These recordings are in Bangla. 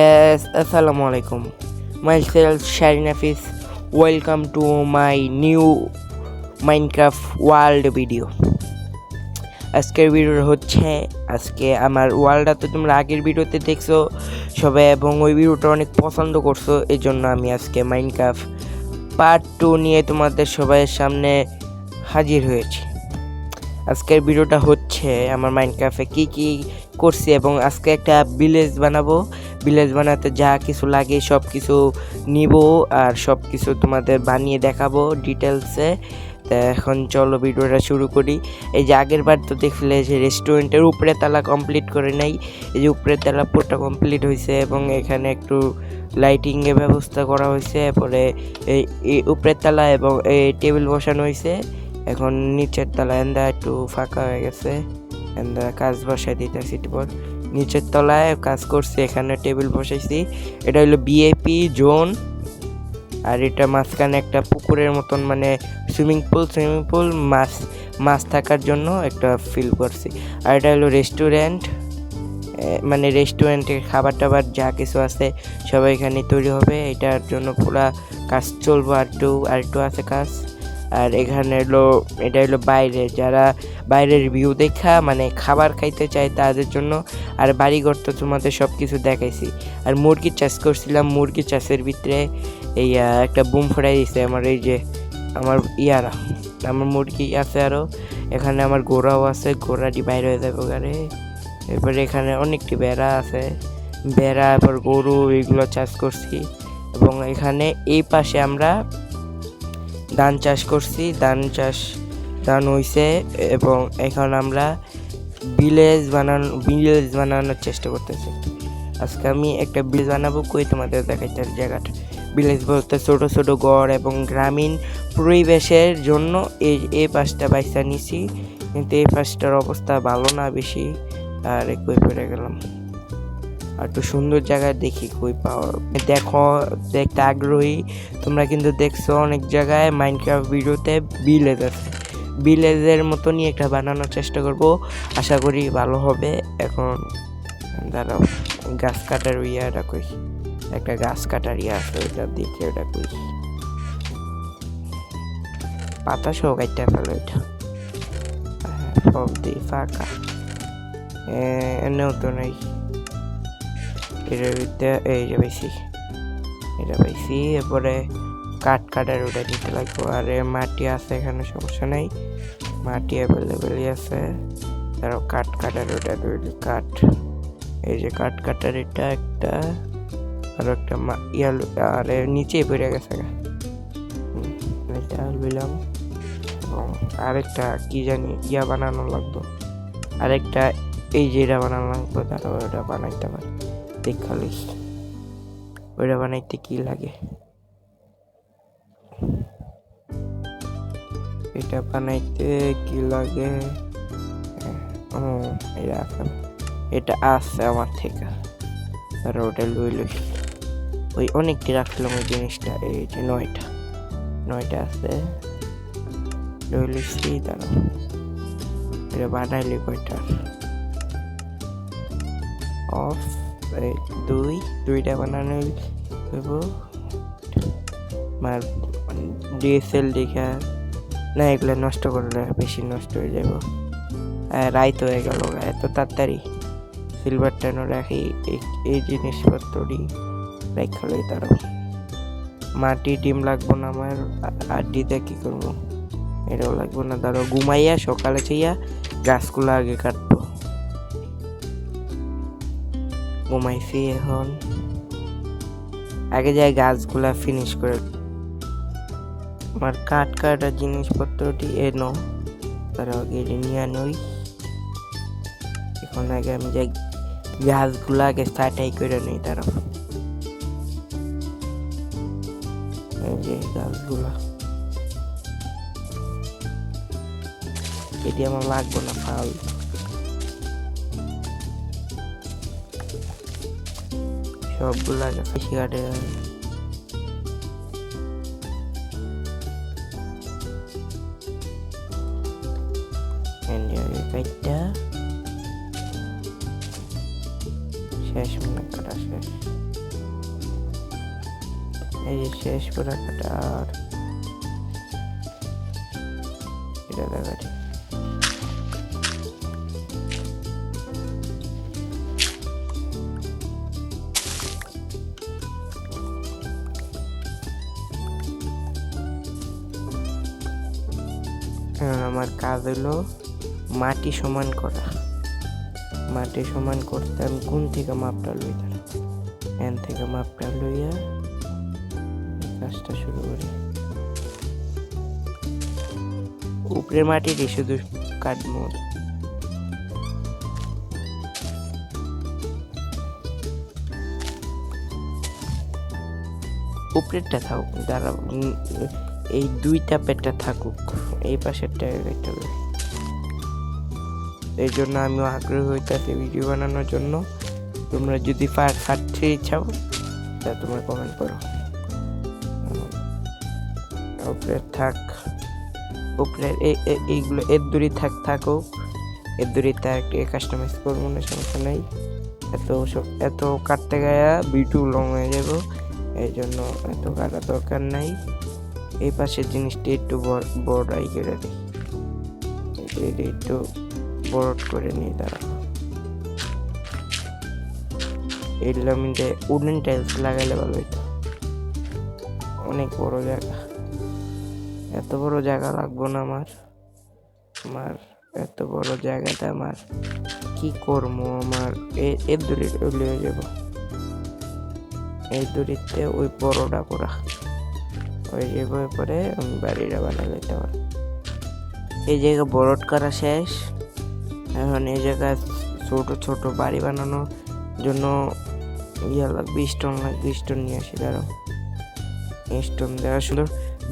Yes, assalamu alaikum. Myself Sharin Hafiz. Welcome to my new Minecraft world video. আজকের ভিডিও হচ্ছে আজকে আমার ওয়ার্ল্ডটা তো তোমরা আগের ভিডিওতে দেখছো সবাই এবং ওই ভিডিওটা অনেক পছন্দ করছো, এই জন্য আমি আজকে মাইনক্রাফট পার্ট 2 নিয়ে তোমাদের সবাইয়ের সামনে হাজির হয়েছি। আজকের ভিডিওটা হচ্ছে আমার মাইনক্রাফটে কি কি করছি এবং আজকে একটা ভিলেজ বানাবো। ভিলেজ বানাতে যা কিছু লাগে সব কিছু নিব আর সব কিছু তোমাদের বানিয়ে দেখাবো ডিটেলসে। তো এখন চলো ভিডিওটা শুরু করি। এই যে আগের বার তো দেখলে যে রেস্টুরেন্টের উপরে তালা কমপ্লিট করে নাই, এই যে উপরের তালা পুরোটা কমপ্লিট হয়েছে এবং এখানে একটু লাইটিংয়ের ব্যবস্থা করা হয়েছে। এরপরে এই উপরের তালা এবং এই টেবিল বসানো হয়েছে। এখন নিচের তলা এন্দা একটু ফাঁকা হয়ে গেছে, এন্দা কাজ বসাই দিতেছি। পর নিচের তলায় কাজ করছি, এখানে টেবিল বসাইছি। এটা হলো বিএপি জোন, আর এটা মাঝখানে একটা পুকুরের মতন মানে সুইমিং পুল মাছ থাকার জন্য একটা ফিল করছি। আর এটা হলো রেস্টুরেন্ট, মানে রেস্টুরেন্টের খাবার টাবার যা কিছু আছে সবাই এখানে তৈরি হবে। এটার জন্য পুরা কাজ চলবো, আর একটু আছে কাজ। আর এখানে এটা হলো বাইরে, যারা বাইরের ভিউ দেখা মানে খাবার খাইতে চায় তাদের জন্য। আর বাড়িঘর তো তোমাদের সব কিছু দেখাইছি। আর মুরগি চাষ করছিলাম, মুরগি চাষের ভিতরে এই একটা বুম ফোড়াই দিছে আমার, এই যে আমার আমার মুরগি আছে, আরও এখানে আমার ঘোড়াও আছে, ঘোড়াটি বাইরে হয়ে যাবে ওখানে। এরপরে এখানে অনেকটি বেড়া আছে, বেড়া এরপর গরু এগুলো চাষ করছি। এবং এখানে এই পাশে আমরা ধান চাষ করছি, ধান হইছে। এবং এখন আমরা ভিলেজ বানানোর চেষ্টা করতেছি। আজকে আমি একটা ভিলেজ বানাবো, কই তোমাদের দেখাইতে জায়গাটা। ভিলেজ বলতে ছোট ছোট ঘর এবং গ্রামীণ পরিবেশের জন্য এই পাশটা বাইসা নিছি, কিন্তু এই পাশটার অবস্থা ভালো না বেশি। আর কই পড়ে গেলাম, আর একটু সুন্দর জায়গায় দেখি কই পাওয়া। দেখো, দেখতে আগ্রহী তোমরা কিন্তু দেখছো অনেক জায়গায় মাইনক্রাফট ভিডিওতে ভিলেজ আছে। ভিলেজের মতনই একটা বানানোর চেষ্টা করব, আশা করি ভালো হবে। এখন দাঁড়াও, গাছ কাটার ইয়াটা কই, একটা গাছ কাটার ইয়া আছে, ওইটা দেখে ওটা কই, পাতা সহ কাটতে ফেলো। এটা সব দিয়ে ফাঁকা, এনেও তো নেই। এটা পাইছি। এরপরে কাটার ওটা নিতে লাগবো। আর মাটি আছে এখানে, সমস্যা নেই, মাটি অ্যাভেলেবেলই আছে। তারও কাটার ওটা কাঠ, এই যে কাটার এটা একটা, আর একটা আর নিচেই পড়ে গেছে এটা বুঝলাম। এবং আরেকটা কি জানি বানানো লাগতো, আরেকটা এই যে এটা বানানো লাগতো, তারও ওটা বানাইতে পারে। দেখালি ওইটা বানাইতে কি লাগে, এটা বানাইতে কি লাগে, এটা আছে আমার থেকে। আর ওটা লই ওই অনেকটি রাখলাম ওই জিনিসটা। এই যে নয়টা আছে, লই লইছি। তারা এটা বানাইলি কয়টা অফ, দুইটা বানানো হইব। আমার ডিএসএল দেখা না, এগুলো নষ্ট করলে বেশি নষ্ট হয়ে যাব। রাইত হয়ে গেল এত তাড়াতাড়ি। সিলভার টানো রাখি, এই জিনিসপত্রটি রাখালেই তারা। মাটি ডিম লাগবো না আমার, আর দিতে কি করবো, এটাও লাগবো না। ধরো ঘুমাইয়া সকালে চাইয়া গাছগুলো আগে কাটবো। ঘুমাইছি, এখন আগে যাই গাছগুলা ফিনিশ করে। আমার কাটার জিনিসপত্রটি এনো, তারা আগে নিয়ে নই। এখন আগে আমি যাই গাছগুলা আগে ছাটাই করে নিই। তারা এই যে গাছগুলা, এটি আমার লাগবো না, ফাল। সবগুলা বেশি কাটে কাটটা শেষ, কাটা শেষ। এই যে শেষ পুরা কাটা আর এটা দেখাচ্ছি। আমার কাজ হলো মাটি সমান করা। মাটি সমান করতে আমি কোন থেকে মাপটা লই, এন থেকে মাপটা লইয়া কাজটা শুরু করি। উপরে মাটিটি শুধু কাটবো, উপরেরটা থাকুক, দাঁড়া এই দুইটা পেটটা থাকুক, এই পাশেরটা একটা। এই জন্য আমিও আগ্রহী হইতেছি ভিডিও বানানোর জন্য। তোমরা যদি পারতে চাও তা তোমরা কমেন্ট করো। উপরে থাক, উপরে এইগুলো এর দূরে থাকুক, এর দূরে থাক, কাস্টমাইজ করবো না, সমস্যা নেই। এত কাটতে গায়া ভিডিও লং হয়ে যাবো, এই জন্য এত কাটা দরকার নাই। এই পাশের জিনিসটি একটু বড়াই করে দিই, একটু বড় করে নিই। দাঁড়া, এগুলো আমি উডেন টাইলস লাগাইলে ভালো হইতো। অনেক বড় জায়গা, এত বড় জায়গা লাগবো না আমার এত বড় জায়গাটা আমার কি করবো? আমার এর দূরে হয়ে যাব, এই দূরিতে ওই বড়টা করা ওই যেভাবে পরে আমি বাড়িটা বানিয়ে দিতে পারি। এই জায়গা বড়ট করা শেষ। এখন এই জায়গায় ছোট ছোট বাড়ি বানানোর জন্য লাগবে, স্টোন লাগবে। স্টোন নিয়ে আসি, দাঁড়াও। স্টোন দেওয়া সুন্দর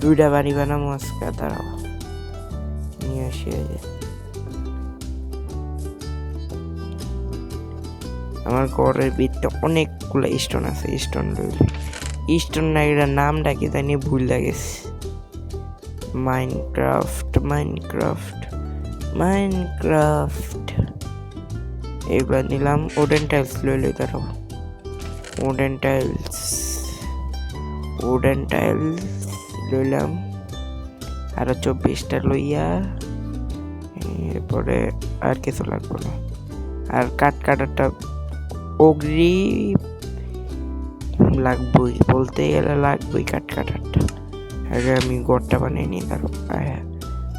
দুইটা বাড়ি বানাবো আজকে, দাঁড়াও নিয়ে আসি। আমার ঘরের ভিতরে অনেকগুলো স্টোন আছে। স্টোন রইল, স্টোন না, এটার নামটা কি জানি ভুল লাগেছে। মাইনক্রাফট এইবার নিলাম। উডেন টাইলস লইলে, দাঁড়াও। উডেন টাইলস লইলাম, আরো 24টা লইয়া, এরপরে আর কিছু লাগবে না। আর কাটারটা অগ্রি লাগবই, বলতে গেলে লাগবেই কাটারটা। আগে আমি ঘরটা বানিয়ে নিই। তারপর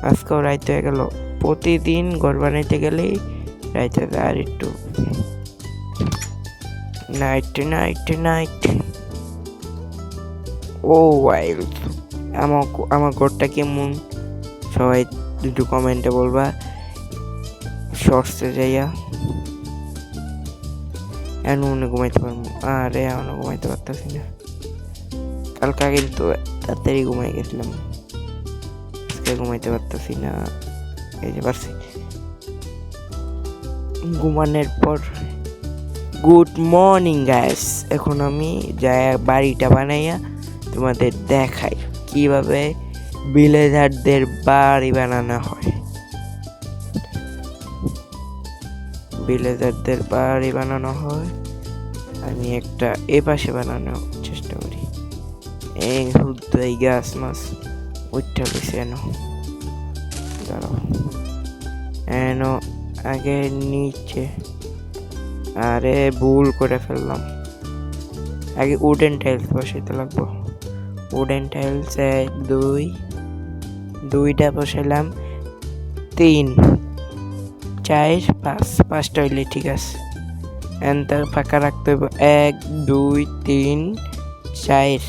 আজকেও রাইতে হয়ে গেল। প্রতিদিন ঘর বানাইতে গেলেই রাইতে, আর একটু নাইট। ও ওয়াইল, আমার ঘরটা কেমন সবাই একটু কমেন্টে বলবা। শর্টসে যাইয়া এমন ঘুমাইতে পারবো, আরে এমন ঘুমাইতে পারতেছি না। কালকা কিন্তু তাড়াতাড়ি ঘুমাই গেছিলাম, আজকে ঘুমাইতে পারতেছি না। এই যে পারছি ঘুমানোর পর। গুড মর্নিং গাইস, এখন আমি যাই বাড়িটা বানাইয়া তোমাদের দেখাই কিভাবে ভিলেজারদের বাড়ি বানানো হয়। ভিলেজারদের বাড়ি বানানো হয়, আমি একটা এ পাশে বানানোর চেষ্টা করি। এই হুদ্দাই গাছ মাছ উঠতে গেছে, দাঁড়াও, আগে নিচে, আরে ভুল করে ফেললাম। আগে উডেন টাইলস বসাইতে লাগবো। উডেন টাইলস 1 2টা বসাইলাম, 3 4 5টা হইলে ঠিক আছে। এনটা ফাঁকা রাখতে হবে। 1 2 3 4,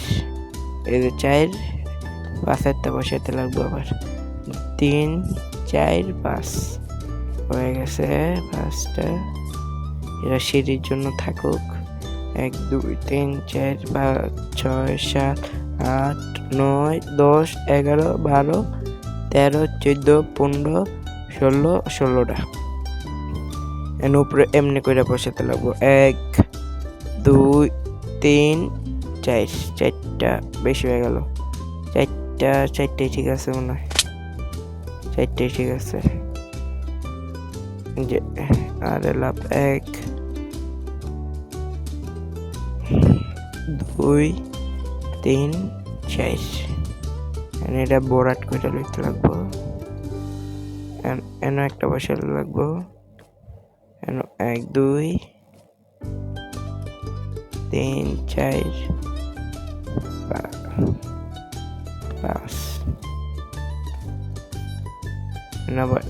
এই যে 4 5 বসাইতে লাগবো। আবার 3 4 5 হয়ে গেছে 5টা। এরা সিঁড়ির জন্য থাকুক। 1 2 3 4 5 6 7 8 9 10 11 12 13 14 15 16টা। এর উপরে এমনি করে বসাতে লাগবো। 1 2 3 4, 4টা বেশি হয়ে গেল। 4টাই ঠিক আছে মনে হয়, 4টাই ঠিক আছে। যে আর লাভ 1 2 3 4 এটা বরাট করে লিখতে লাগবো এনো একটা বসালে লাগবো এনো 1 2 3 4 5 আবার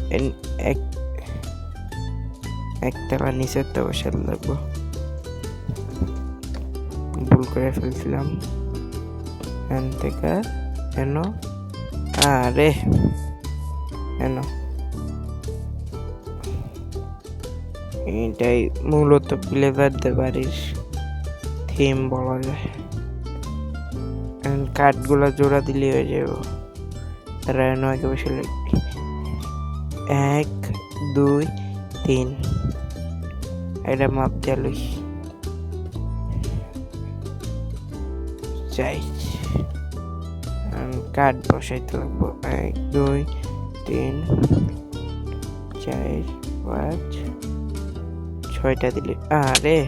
একতলা নিচের তো বসালে লাগবো ভুল করে ফেলছিলাম এন থেকে এনো আরে এনো এটাই মূলত প্লেয়ারদের বাড়ির থিম বলা যায় কাঠগুলো জোড়া দিলে হয়ে যাবো তারা নয়কে বসে 1 2 3 এটা মাপ দিয়ে লই চাই কাঠ বসাইতে লাগবো 1 2 3 4 5 6টা দিলে আরে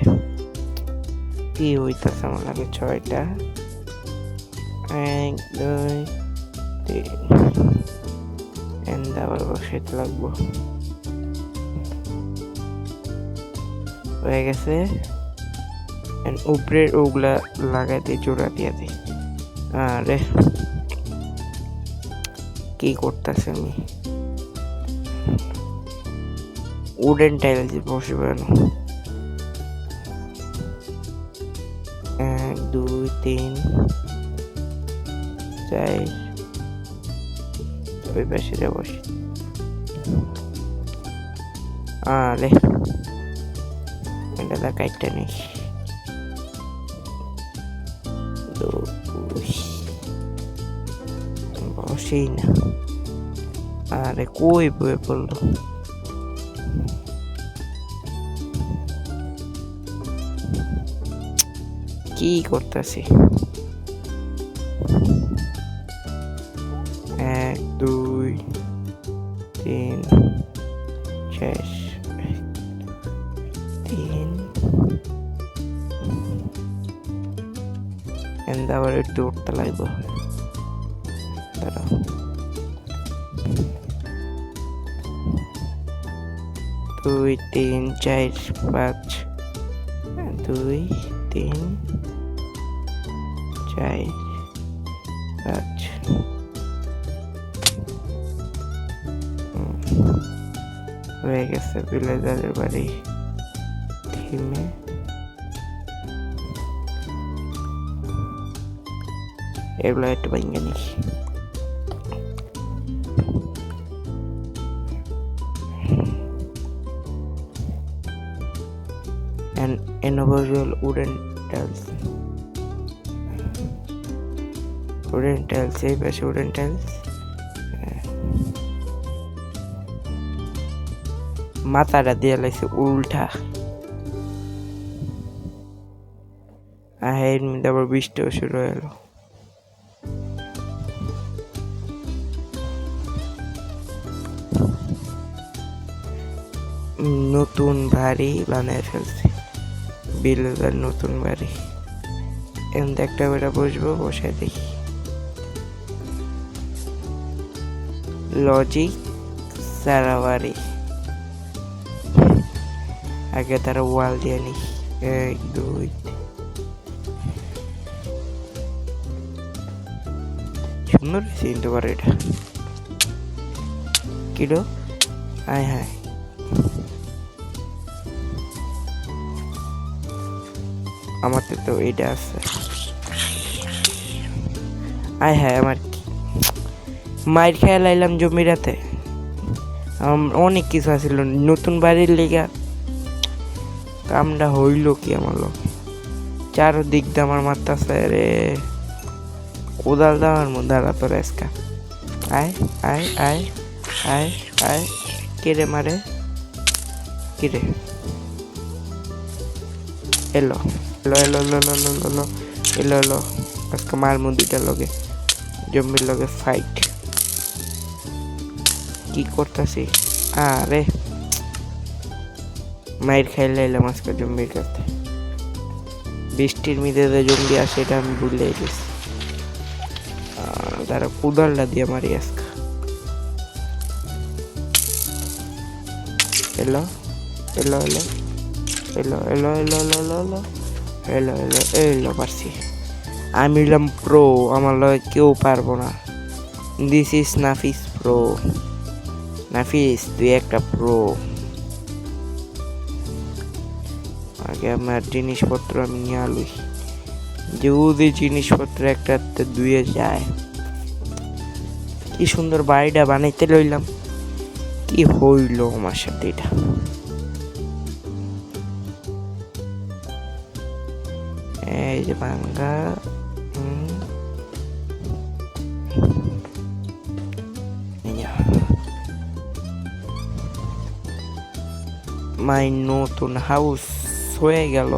কি হইতাছে আমার লাগে 6টা 1 2 3 আবার বসাইতে লাগবো হয়ে গেছে উপরের ওগুলা লাগাই দিয়ে জোড়া দিয়ে দিই আরে কি করতেছে আমি উডেন টাইল দিয়ে বসবে না 1 2 3 4 ওই পাশে বসি আরে এটা কাইটটা নেই বসেই না আরে কই বয়ে পড়লো কি করতেছি 1 2 3 4 3 আবার একটু উঠতে লাগবো দাঁড়াও 2 3 4 5 2 3 4 5 হয়ে গেছে ভিলেজারের বাড়ি থিমে এগুলো একটু ভেঙে নিই and individual wooden tiles এই পাশে wooden tiles মাথাটা দিয়ে লাগছে উল্টা এর মধ্যে আবার বৃষ্টিও শুরু হয়ে গেল নতুন বাড়ি বানিয়ে ফেলছি বিলের নতুন বাড়ি এখন একটা বেটা বসবো বসে দেখি লজিক সারা বাড়ি আগে তারা ওয়াল দিয়ে নি 1 2 সুন্দর চিনতে পারে এটা কিলো আয় হায় আমাদের তো এটা আছে আয় হায় আমার মায়ের খেয়াল আইলাম জমিরাতে অনেক কিছু আছিল নতুন বাড়ির লেগা কামটা হইল কি আমার লোক চারদিক দিয়ে আমার মারতাছে রে কোদাল দেওয়ার মধ্যে দাঁড়াতো রেস্কা আয় আয় আয় আয় আয় কেড়ে মারে কিরে এলো এলো এলো এলো এলো এলো এলো এলো এলো আজকে মারমু দুইটার লগে জম্বির লগে ফাইট কি করতেছি আরে মায়ের খাইলে এলাম আজকে জম্বির কাছে বৃষ্টির মিদে জম্বি আসে এটা আমি ভুলে গেছি তারা কুদালটা দিয়ে মারি আজকে। এলো এলো এলো এলো এলো এলো এলো এলো এলো এলো এলো এলো পারছি। আমি হলাম প্রো, আমার লগে কেউ পারবো না। This is Nafis pro. Nafis তুই একটা প্রো। আগে আমার জিনিসপত্র আমি নিয়ে আলুই, যদি জিনিসপত্র একটা ধুয়ে যায়। কি সুন্দর বাড়িটা বানাইতে লইলাম, কি হইল আমার সাথে এটা। এই যে ভাঙ্গা মাই নতুন হাউস হয়ে গেল,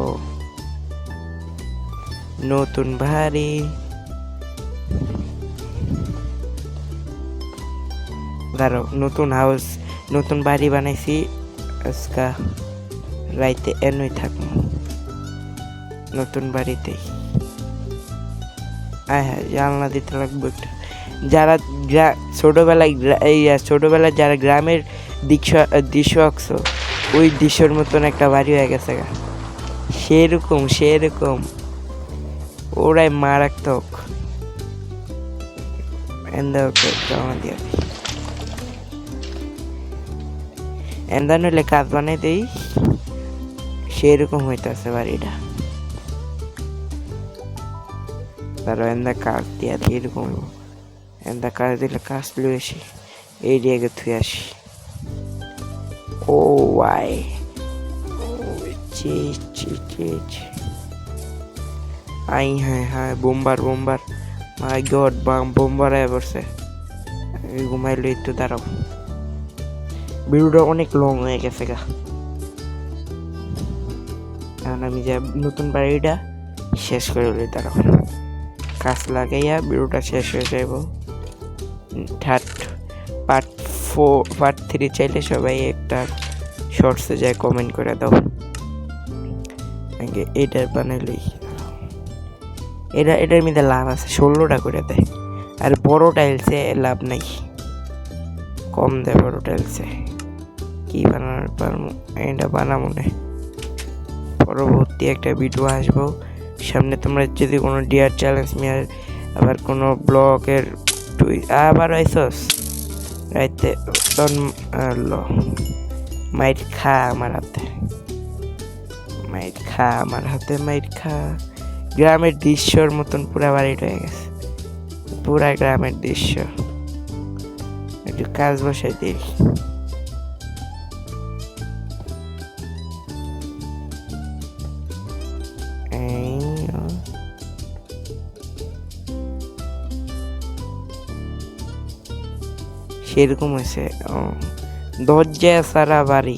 নতুন বাড়ি। দাঁড়াও, নতুন হাউস নতুন বাড়ি বানাইছি আজকা রাইতে এনই থাকবো নতুন বাড়িতেই। হ্যাঁ জানলা দিতে লাগবে একটা। যারা ছোটবেলায় যারা গ্রামের দৃশ্য আঁকছো, ওই দৃশ্যর মতন একটা বাড়ি হয়ে গেছে গা, সেরকম ওরাই মারাত্মক। এন্দা নইলে কাজ বানাই দেই, সেরকম হইতেছে বাড়িটা। তারও এন্দা কাজ দিয়া দিই, এরকম এন্দা কাজ দিলে কাজ লুয়ে আসি, এই জায়গা থুয়ে আসি। ও ওয়াই আই হ্যাঁ বোম্বার মাই গড বোম্বার আয় পড়ছে। ঘুমাইলো একটু, দাঁড়াও। ভিডিওটা অনেক লং হয়ে গেছে গা। এখন আমি যে নতুন বাড়িটা শেষ করে বলি, দাঁড়াও। কাজ লাগাইয়া ভিডিওটা শেষ হয়ে যাইব। পার্ট 3 চাইলে সবাই একটা শর্টসে যায় কমেন্ট করে দাও। আগে এটার বানাইলই, এটার মধ্যে লাভ আছে, 16টা করে দেয়। আর বড় টাইলসে লাভ নাই, কম দেয় বড় টাইলসে। কি বানানোর পারবো, এটা বানাবো না। পরবর্তী একটা ভিডিও আসবো সামনে। তোমরা যদি কোনো ডিয়ার চ্যালেঞ্জ নিয়ে আবার কোনো ব্লগের আবার আইসস রাইতে মাইট খা আমার হাতে, মাইট খা। গ্রামের দৃশ্যর মতন পুরা বাড়িটা হয়ে গেছে, পুরা গ্রামের দৃশ্য। একটু কাজ বসাই দিই। সেরকম হয়েছে, দরজা সারা বাড়ি।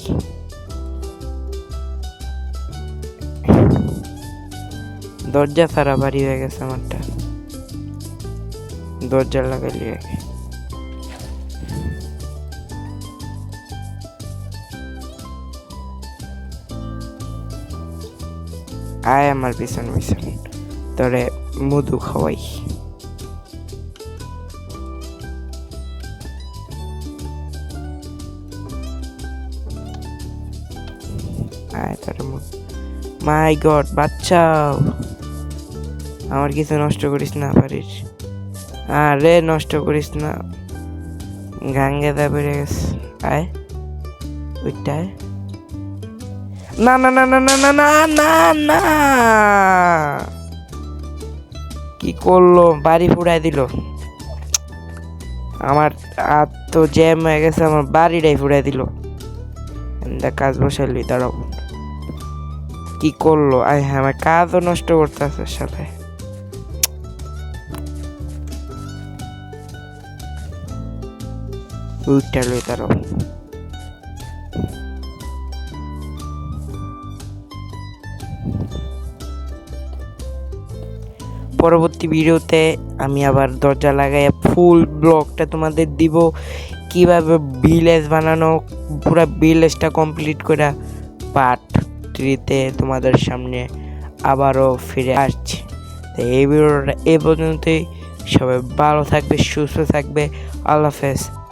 দরজা সারা বাড়ি হয়ে গেছে আমারটা, দরজা লাগাইলি আগে। আয় আমার পিছন তোরে মধু খাওয়াই। আয় তোরে মাই গড, বাচ্চাও আমার কিছু নষ্ট করিস না পারিস। আরে নষ্ট করিস না, গাঙ্গে দা বেড়ে গেছে। আয় ওইটায় না না না না না না না না না, কি করলো, বাড়ি ফুড়াই দিল আমার। আর তো জ্যাম হয়ে গেছে, আমার বাড়িটাই ফুড়াই দিল। কাজ বসাইলি, দাঁড়াও। কি করলো, হ্যাঁ আমার কাজও নষ্ট করতেছে সাথে। উঠটালই, দাঁড়াও। পরবর্তী ভিডিওতে আমি আবার দরজা লাগাই ফুল ব্লগটা তোমাদের দিব, কিভাবে ভিলেজ বানানো, পুরো ভিলেজটা কমপ্লিট করে পার্ট 3-তে তোমাদের সামনে আবারও ফিরে আসছি। তো এই ভিডিওটা এ পর্যন্তই। সবাই ভালো থাকবে, সুস্থ থাকবে। আল্লাহ হাফেজ।